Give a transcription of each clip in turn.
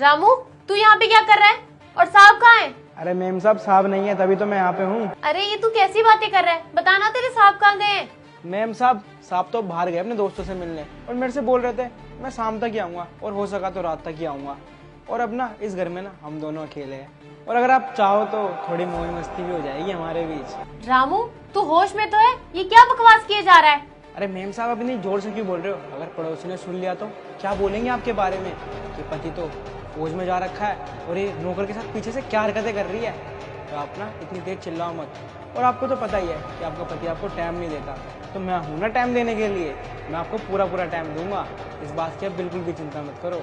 रामू, तू यहाँ पे क्या कर रहा है? और साहब कहाँ है? अरे मेम साहब साहब नहीं है, तभी तो मैं यहाँ पे हूँ। अरे ये तू कैसी बातें कर रहा है? बताना तेरे साहब कहाँ गए हैं? मेम साहब तो बाहर गए अपने दोस्तों से मिलने और मेरे से बोल रहे थे मैं शाम तक ही आऊँगा और हो सका तो रात तक ही आऊँगा। और अब ना इस घर में ना हम दोनों अकेले हैं और अगर आप चाहो तो थोड़ी मौज मस्ती भी हो जाएगी हमारे बीच। रामू, तू होश में तो है? ये क्या बकवास किए जा रहा है? अरे मेम साहब अब इतनी जोर से क्यों बोल रहे हो? अगर पड़ोसी ने सुन लिया तो क्या बोलेंगे आपके बारे में कि पति तो फौज में जा रखा है और ये नौकर के साथ पीछे से क्या हरकतें कर रही है। तो आप ना इतनी तेज चिल्लाओ मत। और आपको तो पता ही है कि आपका पति आपको टाइम नहीं देता, तो मैं हूं ना टाइम देने के लिए। मैं आपको पूरा टाइम दूंगा, इस बात की आप बिल्कुल भी चिंता मत करो।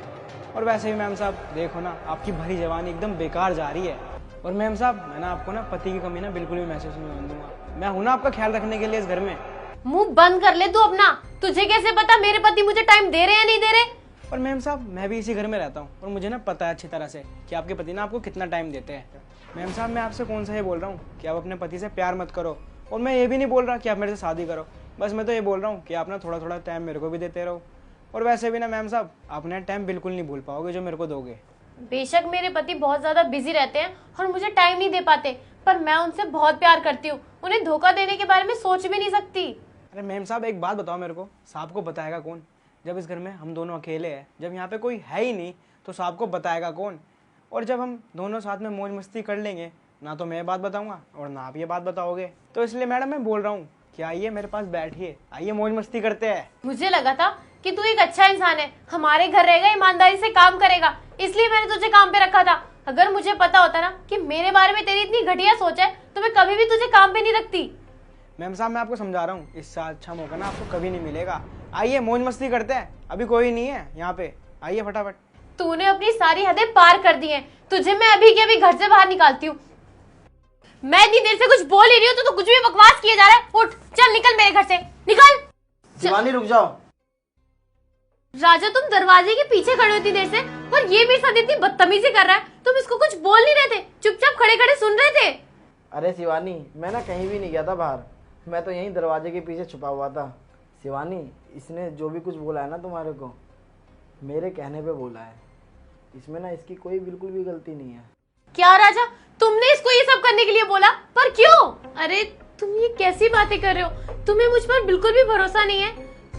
और वैसे भी मैम साहब देखो ना, आपकी भरी जवानी एकदम बेकार जा रही है। और मैम साहब मैं ना आपको ना पति की कमी ना बिल्कुल भी महसूस नहीं होने दूंगा। मैं हूं ना आपका ख्याल रखने के लिए इस घर में। मुंह बंद कर ले तू अपना। तुझे कैसे पता मेरे पति मुझे टाइम दे रहे हैं या नहीं दे रहे? और मैम साहब मैं भी इसी घर में रहता हूँ और मुझे ना पता है अच्छी तरह से कि आपके पति ना आपको कितना टाइम देते हैं। मैम साहब मैं आपसे कौन सा ये बोल रहा हूँ कि आप अपने पति से प्यार मत करो, और मैं ये भी नहीं बोल रहा कि आप मेरे से शादी करो। बस मैं तो ये बोल रहा हूँ कि आप ना थोड़ा टाइम मेरे को भी देते रहो। और वैसे भी ना मैम साहब आप ना टाइम बिल्कुल नहीं भूल पाओगे जो मेरे को दोगे। बेशक मेरे पति बहुत ज्यादा बिजी रहते हैं और मुझे टाइम नहीं दे पाते, पर मैं उनसे बहुत प्यार करती हूँ। उन्हें धोखा देने के बारे में सोच भी नहीं सकती। अरे मैम साहब एक बात बताओ मेरे को, साहब को बताएगा कौन? जब इस घर में हम दोनों अकेले हैं, जब यहाँ पे कोई है ही नहीं, तो साहब को बताएगा कौन? और जब हम दोनों साथ में मौज मस्ती कर लेंगे, ना तो मैं बात बताऊंगा और ना आप ये बात बताओगे। तो इसलिए मैडम मैं बोल रहा हूँ कि आइए मेरे पास बैठिए, आइए मौज मस्ती करते हैं। मुझे लगा था कि तू एक अच्छा इंसान है, हमारे घर रहेगा, ईमानदारी से काम करेगा, इसलिए मैंने तुझे काम पे रखा था। अगर मुझे पता होता ना कि मेरे बारे में तेरी इतनी घटिया सोच है, तो मैं कभी भी तुझे काम पे नहीं रखती। मैम साहब मैं आपको समझा रहा हूँ, इससे अच्छा मौका ना आपको कभी नहीं मिलेगा। आइए मौज मस्ती करते हैं, अभी कोई नहीं है यहाँ पे, आइए फटाफट। तूने अपनी सारी हदें पार कर दी हैं। तुझे मैं अभी के अभी घर से बाहर निकालती हूँ। मैं इतनी देर से कुछ बोल ही रही हूँ तो तू कुछ भी बकवास किए जा रहा है। उठ, चल निकल मेरे घर से, निकल। शिवानी रुक जाओ। राजा तुम दरवाजे के पीछे खड़े होती देर से और ये मेरे साथ इतनी बदतमीजी कर रहा है। तुम इसको कुछ बोल नहीं रहे थे, चुपचाप खड़े खड़े सुन रहे थे। अरे शिवानी मैं ना कहीं भी नहीं गया था बाहर, मैं तो यहीं दरवाजे के पीछे छुपा हुआ था। शिवानी इसने जो भी कुछ बोला है ना तुम्हारे को, मेरे कहने पे बोला है। इसमें ना इसकी कोई बिल्कुल भी गलती नहीं है। क्या राजा, तुमने इसको ये सब करने के लिए बोला? पर क्यों? अरे तुम ये कैसी बातें कर रहे हो? तुम्हें मुझ पर बिल्कुल भी भरोसा नहीं है।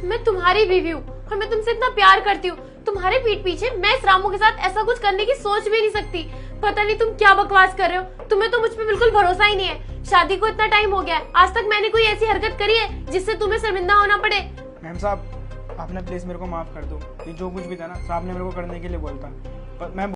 मैं तुम्हारी बीवी हूँ और मैं तुमसे इतना प्यार करती हूँ। तुम्हारे पीठ पीछे मैं इस रामू के साथ ऐसा कुछ करने की सोच भी नहीं सकती। पता नहीं तुम क्या बकवास कर रहे हो। तुम्हें तो मुझ पर बिल्कुल भरोसा ही नहीं है। शादी को इतना टाइम हो गया है, आज तक मैंने कोई ऐसी हरकत करी है जिससे तुम्हें शर्मिंदा होना पड़े? मैम साहब आपने प्लीज मेरे को माफ कर दो। ये जो कुछ भी था ना साहब ने मेरे को करने के लिए बोलता, पर मैं